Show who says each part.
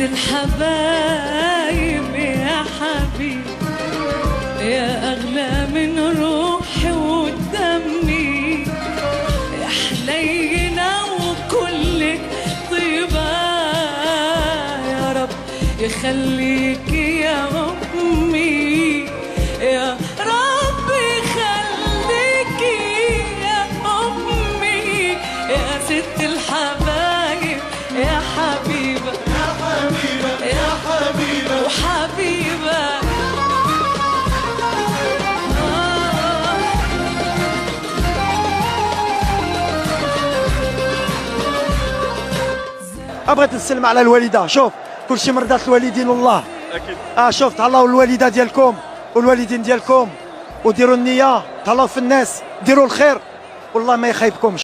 Speaker 1: الحبايب يا حبيب، يا أغلى من روحي ودمي، يا حنينة وكلك طيبة، يا رب يخليكي يا أمي، يا رب يخليكي يا أمي، يا ست الحبايب يا حبيبة
Speaker 2: يا حبيبة يا حبيبة
Speaker 1: وحبيبة.
Speaker 3: بغيت نسلم على الوالده. شوف كلشي مرضات الوالدين والله
Speaker 4: اكيد.
Speaker 3: شوف تهلاو الوالده ديالكم والوالدين ديالكم وديروا النيه، تهلاو في الناس، ديروا الخير والله ما يخيبكمش.